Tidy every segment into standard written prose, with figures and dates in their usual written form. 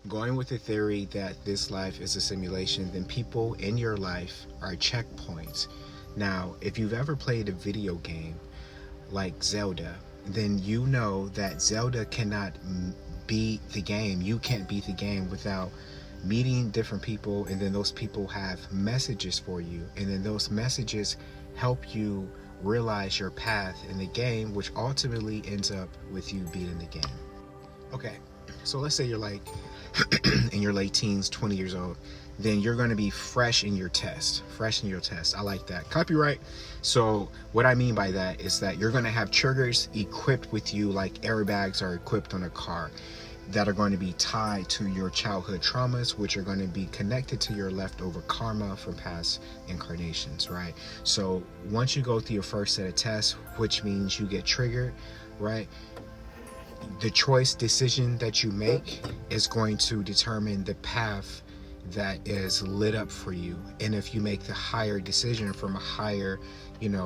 Going with the theory that this life is a simulation, then people in your life are checkpoints. Now, if you've ever played a video game like Zelda, then you know that Zelda cannot beat the game. You can't beat the game without meeting different people, and then those people have messages for you, and then those messages help you realize your path in the game, which ultimately ends up with you beating the game. Okay, so let's say you're like in your late teens, 20 years old, then you're going to be fresh in your test. Fresh in your test. I like that. Copyright. So what I mean by that is that you're going to have triggers equipped with you like airbags are equipped on a car, that are going to be tied to your childhood traumas, which are going to be connected to your leftover karma from past incarnations, right? So once you go through your first set of tests, which means you get triggered, right? The choice decision that you make is going to determine the path that is lit up for you. And if you make the higher decision from a higher,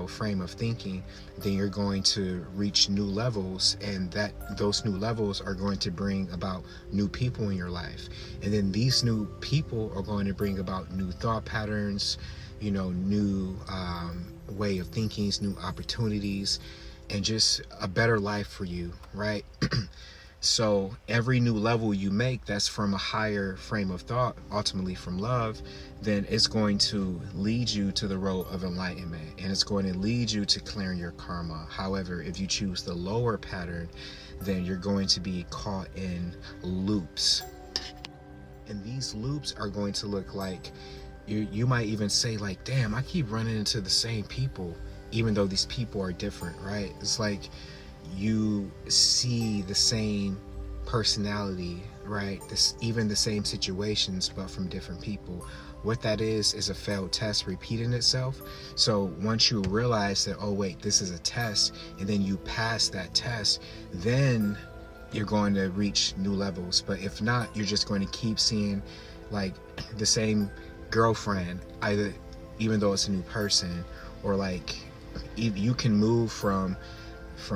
frame of thinking, then you're going to reach new levels, and that those new levels are going to bring about new people in your life. And then these new people are going to bring about new thought patterns, new way of thinking, new opportunities, and just a better life for you, right? So every new level you make that's from a higher frame of thought, ultimately from love, then it's going to lead you to the road of enlightenment, and it's going to lead you to clearing your karma. However, if you choose the lower pattern, then you're going to be caught in loops. And these loops are going to look like, you might even say like, damn, I keep running into the same people, even though these people are different, right? It's like you see the same personality, right? Even the same situations, but from different people. What that is a failed test repeating itself. So once you realize that, oh wait, this is a test, and then you pass that test, then you're going to reach new levels. But if not, you're just going to keep seeing like the same girlfriend, either, even though it's a new person, or like you can move from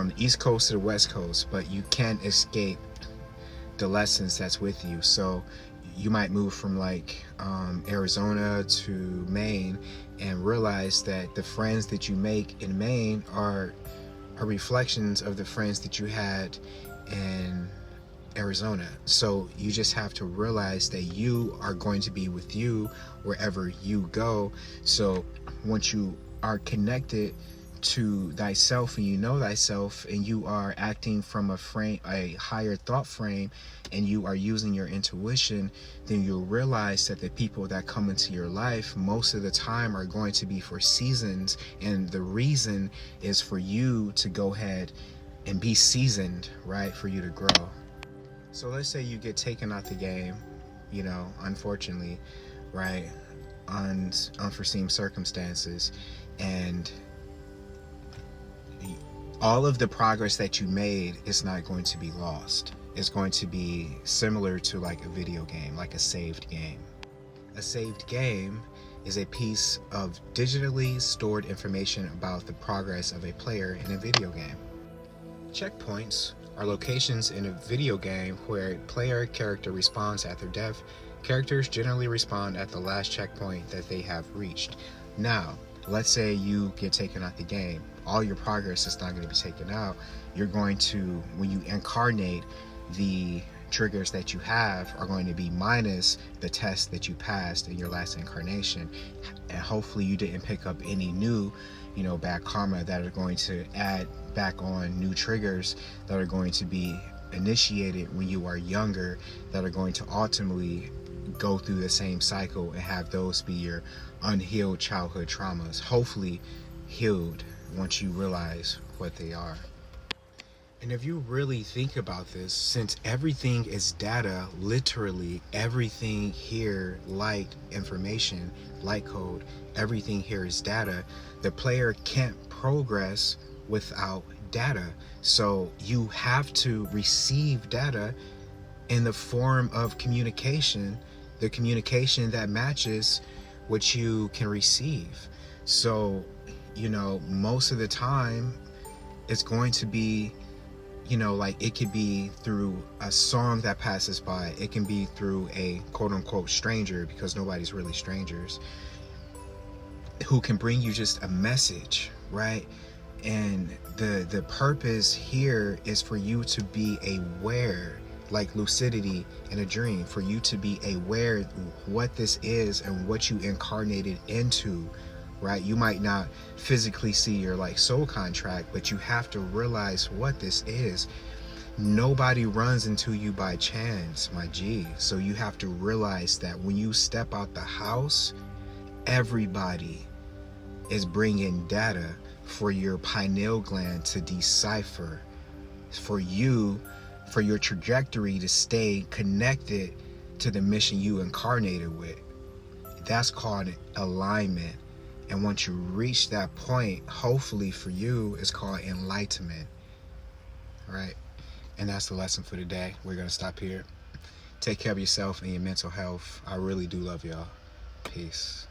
the East Coast to the West Coast, but you can't escape the lessons that's with you. So you might move from like Arizona to Maine, and realize that the friends that you make in Maine are reflections of the friends that you had in Arizona. So you just have to realize that you are going to be with you wherever you go. So once you are connected to thyself, and you know thyself, and you are acting from a higher thought frame, and you are using your intuition, then you'll realize that the people that come into your life most of the time are going to be for seasons, and the reason is for you to go ahead and be seasoned, right, for you to grow. So let's say you get taken out the game, unfortunately, right, unforeseen circumstances, and all of the progress that you made is not going to be lost. It's going to be similar to like a video game, like a saved game. A saved game is a piece of digitally stored information about the progress of a player in a video game. Checkpoints are locations in a video game where a player character respawns at their death. Characters generally respawn at the last checkpoint that they have reached. Now, let's say you get taken out the game. All your progress is not going to be taken out. You're going to, when you incarnate, the triggers that you have are going to be minus the test that you passed in your last incarnation. And hopefully you didn't pick up any new, bad karma that are going to add back on new triggers that are going to be initiated when you are younger, that are going to ultimately go through the same cycle and have those be your unhealed childhood traumas, hopefully healed once you realize what they are. And if you really think about this, since everything is data, literally everything here, light, information, light code, everything here is data, the player can't progress without data. So you have to receive data in the form of communication, the communication that matches what you can receive. So, most of the time it's going to be, You know, like it could be through a song that passes by, it can be through a quote unquote stranger, because nobody's really strangers, who can bring you just a message, right? And the purpose here is for you to be aware, like lucidity in a dream, for you to be aware what this is and what you incarnated into, right? You might not physically see your like soul contract, but you have to realize what this is. Nobody runs into you by chance, my G. So you have to realize that when you step out the house, everybody is bringing data for your pineal gland to decipher, for you, for your trajectory to stay connected to the mission you incarnated with. That's called alignment. And once you reach that point, hopefully for you, it's called enlightenment. Right? And that's the lesson for today. We're going to stop here. Take care of yourself and your mental health. I really do love y'all. Peace.